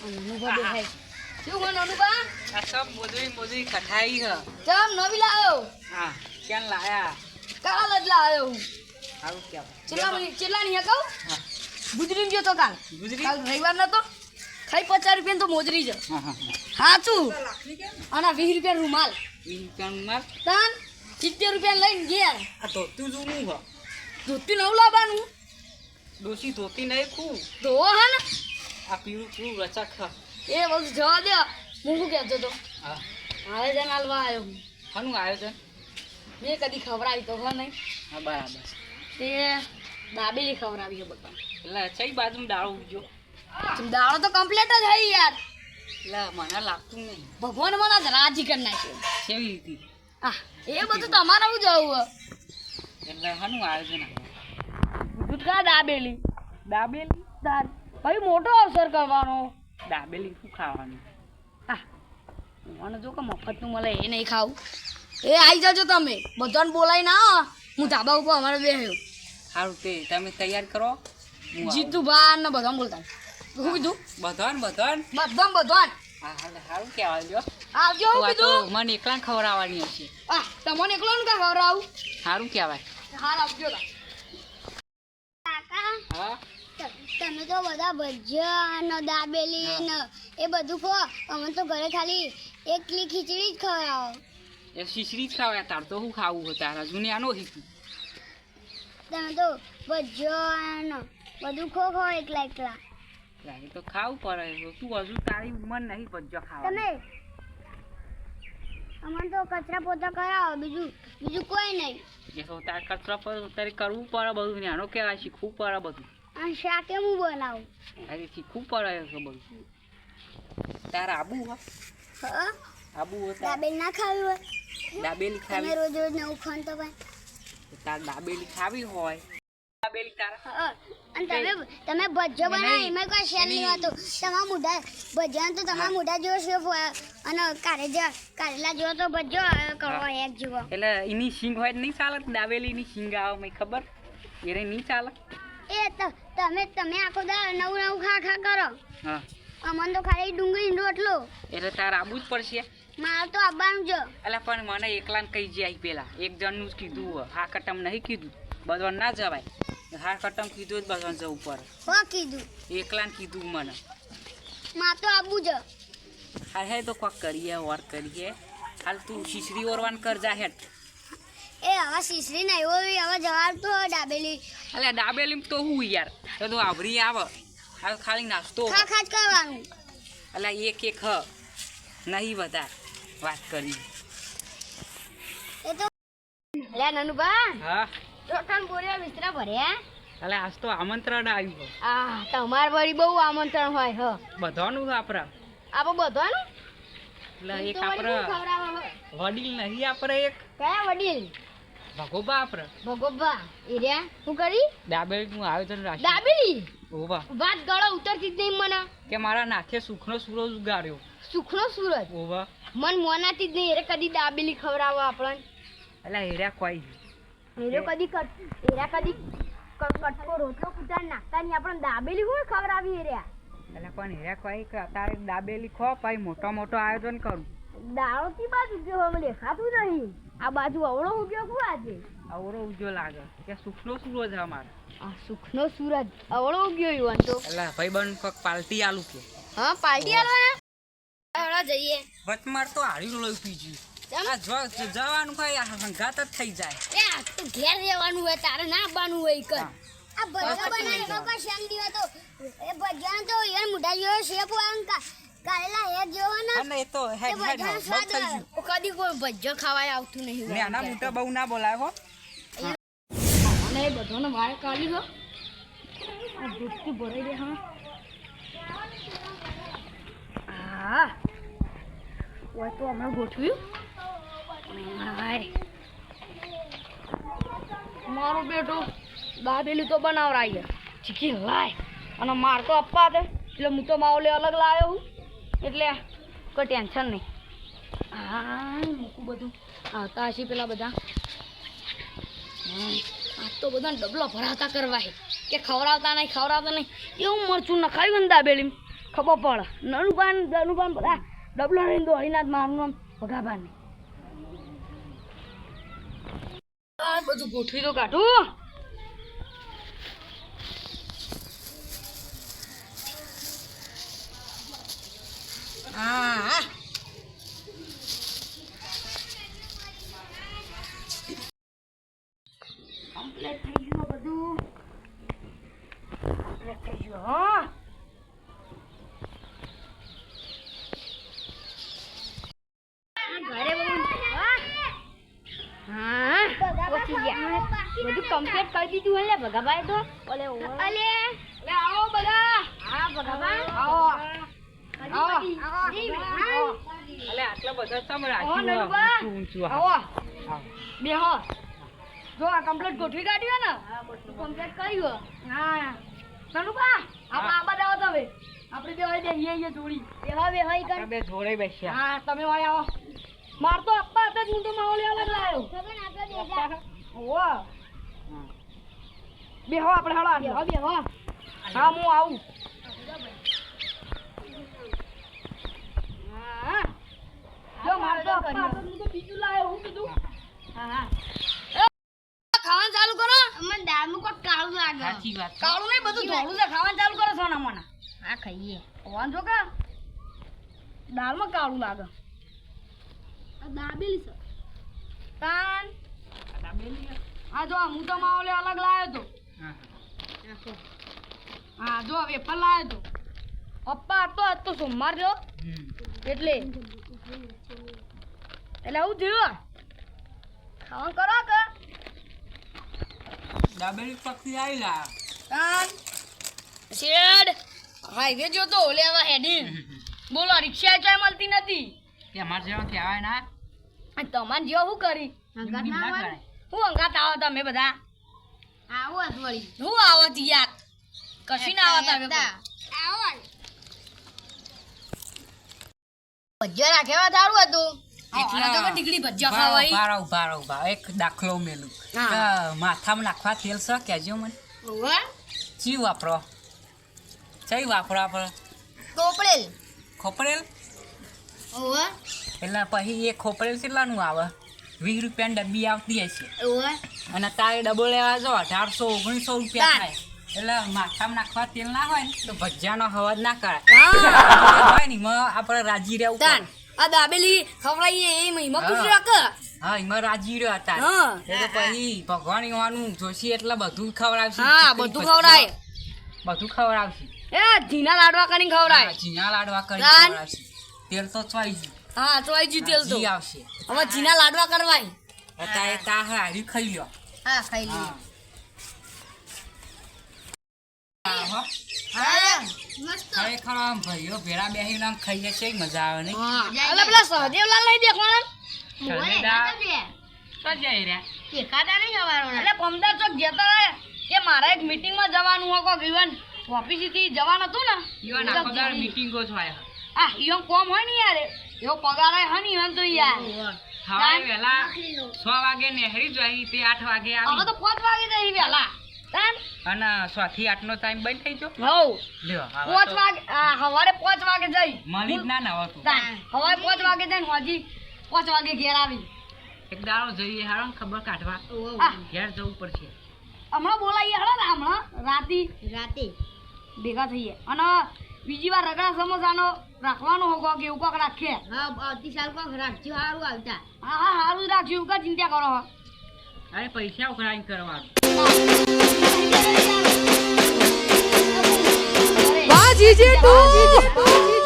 અનુભવ દેખાય શું કોણ અનુભવ આ સબ મોદરી કઠાઈ હ ચમ નવી લાયો હા ક્યાં લાયા કાલ જ લાયો સારું કેમ ચેલા નહીં કહું હા ગુજરી ગયો તો કાલ ગુજરી કાલ રવિવાર નતો ખાઈ 50 રૂપિયા તો મોજરી જ હા હા હાચું અને 20 રૂપિયા રૂમાલ 20 રૂપિયાનું માલ તાન 70 રૂપિયા લઈને ગયા આ ધોતું જૂનું હ ધોતી નવું લાવવાનું ડોસી ધોતી નહીં ખૂબ તો હા ને આ પીળું રચક હ એ બધું જવા દે હું શું કહેતો તો હા હવે જન હાલવા આવ્યો હું શાનું આયોજન મેં કદી ખવડાવી તો હા નહીં હા બરાબર તે દાબેલી ખવડાવી છે બધા એટલે ચઈ બાજુમાં દાળો ઉગજો દાળો તો કમ્પ્લીટ જ હઈ યાર એટલે મને લાગતું નહીં ભગવાન મને આજ રાજી કરી નાખ્યો કેવી રીતે આ એ બધું તમારે હું જવું એટલે શાનું આયોજન ગુટકા દાબેલી દાબેલી તાર ભાઈ મોટો અવસર કરવાનો દાબેલી શું ખાવાનું હા મને જો કે મફતનું મળે એ નહીં ખાવું એ આવી જજો તમે બધાને બોલાવીને આવો હું ધાબા ઉપર અમારે બેહ્યો સારું તે તમે તૈયાર કરો જીતુભાઈ ને બધા બોલતા શું કીધું બધાન બધા હા સારું કહેવાય જો આવજો હું તો કીધું મને એકલા ખવડાવવાની હશે આ તમને એકલો ને કા ખવડાવું સારું કહેવાય હાલ આવજો હા તમે તો બધા ભજીયા ને દાબેલી ને એ બધું ખો અમે તો ઘરે ખાલી એકલી ખીચડી જ ખવડાવો એ શીશરી જ ખાવાય તાર તો શું ખાવું હોય તારા જુનિયાનો હીતું તમે તો ભજીયા ને બધું ખો એકલા એકલા એ તો ખાવું પડે તું હજુ તારી ઉંમર નહીં પજ્જો ખાવા તમે અમને તો કચરા પોતા કરાવો બીજું કોઈ નહીં જે તો તાર કચરા પર તારે કરવું પડે બધું નાનો કહેવાય શીખવું પડે બધું આ શાક એમ હું બનાવું અરે શીખવું પડે છે બધું તાર આબુ હ હા આબુ હોય દાબેલી ના ખાવી હોય દાબેલી તમે ખાવી રોજ નવું ખાન તો ભાઈ તાર દાબેલી ખાવી હોય દાબેલી તારા હા અને તમે ભજીયો બનાવો એમાં કોઈ શેર નહીં હોતું તમારા મોઢા ભજીયા તો તમારા મોઢા જેવો શેપ હોય અને કારેલા જેવો તો ભજીયો કરો એક જેવો એટલે એની શીંગ હોય નહીં ચાલે દાબેલીની શીંગ આવે મને ખબર એને નહીં ચાલે એ તો તમે આખો દા નવું ખા કરો હા અમન તો ખાલી ડુંગળી રોટલો એટલે તારે આવવું જ પડશે મારે તો આવવાનું જો એટલે પણ મને એકલાને કહી જાય પેલા એક જણનું જ કીધું હા કટમ નહીં કીધું બધાને ના જવાય હા કટમ કીધું જ બધાને જવું પડે હો કીધું એકલાને કીધું મને મારે તો આવવું જો હા હે તો કોક કરીએ ઓર કરીએ હાલ તું શીશરી ઓરવાન કર જા હેઠ એ હવે શીશરી નહીં હોય હવે જવાબ તો દાબેલી એટલે દાબેલી તો હું યાર તો આવરી આવે હાલ ખાલી નાસ્તો ખા જ કરવાનું એટલે એક હ નહીં વધારે વાત કરી એ તો લે નનુબા હા ચોટન બોરિયા વિસ્તરા ભર્યા એટલે આજ તો આમંત્રણ આવ્યું આ તમાર વળી બહુ આમંત્રણ હોય હ બધાનું આપણા બધાનું એટલે એક આપણે વડીલ નહીં આપણે એક કયા વડીલ ભગોબા આપણે ભગોબા એરિયા શું કરી દાબેલીનું આયોજન રાખ્યું દાબેલી ઓવા વાત ગળો ઉતરતી જ નહીં મને કે મારા નાથે સુખનો સૂરજ ઉગાડ્યો સુખનો સૂરજ ઓવા મન મોનાતી જ નહીં એરે કદી દાબેલી ખવડાવો આપણને એટલે હેર્યા કોઈ એરા કદી કટકો રોટલો કૂટા નાખતા નહીં આપણને દાબેલી હોય ખવડાવી એર્યા એટલે પણ હેર્યા કોઈ કે અત્યારે દાબેલી ખો પછી મોટો આયોજન કરું દાળો કી બાજુ ગયો હવે દેખાતું નહીં આ બાજુ અવળો ઉગ્યો શું આજે અવરો ઉજો લાગે કે સુખનો સૂરજ છે અમારે આ સુખનો સૂરજ અવળો ઉગ્યો યુવાન તો એટલે ભાઈબંધ કોક પાલટી આલુ કે હા પાર્ટી આલવાના હળા જઈએ વચમાર તો હારી લોહી પી ગયું આ જવાનું કઈ હંગાત જ થઈ જાય એ આ તો ઘેર રહેવાનું હોય તારે ના આવવાનું હોય કર આ ભજીયા બનાવી બાપા શેમ દીવા તો એ ભજીયા તો યાર મોઢા જેવો શેપ હોય કારેલા એક જેવો ને અને એ તો હેડ હેડ બહુ થઈ ગયું કદી કોઈ ભજ્જો ખાવાય આવતું નહીં ને આના મોટા બહુ ના બોલાય હો અને એ બધાને વાળ કાઢી દો આ દૂધથી ભરાઈ દે હા ઓય તો હમણાં ગોઠવ્યું હાય મારો બેટો દાબેલી તો બનાવરાય ચીકી લાય અને માર તો અપ્પા દે એટલે હું તો માવલે અલગ લાવ્યો હું એટલે કોઈ ટેન્શન નહીં હા મૂકું બધું આવતા હશે પેલા બધા આ તો બધા ડબલો ભરાતા કરવા કે ખવડાવતા નહીં એવું મરચું નખાયું ને દાબેલી ખબર પડે નનુભાન ધનુભાન બધા ડબલો લઈને દોડીને જ મારું નામ ભગાભાને બધું ગોઠવી તો કાઢું હા કમ્પ્લીટ થઈ ગયું બધું કમ્પ્લીટ થઈ ગયું હા ઘરે બધું હા પહોંચી ગયા બધું કમ્પ્લીટ કરી દીધું એટલે ભગાભાઈ તો અલે અલે આવો બધા હા ભગાભાઈ આવો અલે આટલા બધા સમ આવો રાખ્યું નનુભા. ઊંચું આવો બેહો જો આ કમ્પ્લીટ ગોઠવી કાઢ્યો ને કમ્પ્લીટ કર્યું હા નનુભા આપણે આ બધા આવો તમે આપણે બે હોય બેહીએ જોડી બેહો કર બે જોડે બેસ્યા હા તમે હોય આવો માર તો અપ્પા હતા જ હું તો માહોલ અલગ લાવ્યો ઓવો બેહો આપણે હળા બેહો હા હું આવું હા જો માર તો અપ્પા હતા હું તો બીજું લાવ્યો હું કીધું હા ખાવાનું ચાલુ કરો અમને દાળમાં કોઈ કાળું લાગે સાચી વાત કાળું નહીં બધું ધોળું છે ખાવાનું ચાલુ કરો સોના મને હા ખાઈએ વાંધો કા દાળમાં કાળું લાગે દાબેલી છે તાન હા જો હું તો માવલે અલગ લાવ્યો તો હા જો વેફર લાવ્યો તો પપ્પા આજ તો સોમવાર જો એટલે આવું થયું ખાવાનું કરો કે દાબેલી પક્ષી આવેલા તાન શેડ હાઈવે જો તો લેવા હેડી બોલો રિક્ષા ચોય મળતી નથી તે અમાર જેવા કહેવાય ના તમારે જેવો શું કરી એમની ના ગણાય. હું અંગાત આવો તમે બધા આવો જ વળી હું આવો તી યાર કશું ના આવો તમે આવો ભજીયા રાખેવા સારું હતું એટલા તો ડીગડી ભજીયા ઉભા ખાવાય ઉભા ઉભા એક દાખલો મેલું હા. કે માથામાં નાખવા તેલ છે કહેજો મને ચી વાપરો ચઈ વાપરો આપણે કોપડેલ ખોપરેલ ઓવા એટલે પછી એ ખોપરેલ કેટલાનું આવે 20 રૂપિયાની ડબ્બી આવતી હશે ઓવા અને તારે ડબો લેવા જો 1800 1900 રૂપિયા તાન. થાય એટલે માથામાં નાખવા તેલ ના હોય ને તો ભજીયાનો અવાજ ના કરે હા હોય ને એમાં આપણે રાજી રહેવું તાન પડે. આ દાબેલી ખવડાવીએ એ મહિમા હા. ખુશ રાખ હા એમાં રાજી રહ્યો હતા હા. એટલે પછી ભગવાન એવાનું જોશી એટલે બધું ખવડાવશે હા ચીકણી બધું ભજીયા, ખવડાય બધું ખવડાવશે એ ઝીણા લાડવા કરીને ખવડાય હા, ઝીણા લાડવા કરી તાન. ખવડાવશે તેલ તો ચોઈ ગયું હા તો આઈ જીતેલ તો ઘી આવશે હવે ઝીણા લાડવા કરવાય અત્યારે તા હારી ખાઈ લ્યો હા ખાઈ લઈએ હા. હા, હો. હા મસ્ત ખરેખર આમ ભાઈઓ ભેળા બેસીને આમ ખાઈએ છે મજા આવે નહીં હા એટલે પેલા સહદેવલાલ નહીં દેખવાના શરમેદા તો જઈ રહ્યા દેખાતા નહીં હવારો એટલે પમદાર ચોક જતા રહે કે મારે એક મીટિંગમાં જવાનું હોય કોક ઇવન ઓફિસથી જવાનું હતું ને ઈવન આખો દાડો મીટિંગો જ હોય આ ઈવન કોમ હોય ને યાર એવો પગાર હોય હા ને ઈવન તો યાર સવારે વહેલા 6 વાગે નેહરી જાય તે 8 વાગે હવે આવી તો 5 વાગે જઈ વહેલા તાન અને 6 થી 8 નો ટાઈમ બંધ થઈ ગયો હવ લ્યો 5 વાગે સવારે 5 વાગે જઈ મળી જ ના નવાતું તાન સવારે 5 વાગે જઈને હજી 5 વાગે ઘેર આવી એક દાડો જઈએ હારો ને ખબર કાઢવા આ ઘેર જવું પડશે હમણાં બોલાવીએ હળો ને હમણાં રાતે ભેગા થઈએ અને બીજી વાર રગડા સમોસાનો રાખવાનો હોગો કે એવું કોક રાખીએ હા આવતી સાલ કોક રાખજો સારું આવતા હા હા સારું જ રાખ્યું એવું કા ચિંતા કરો અરે પૈસા ઉઘરાણી કરવાનું વાહ જીજે તું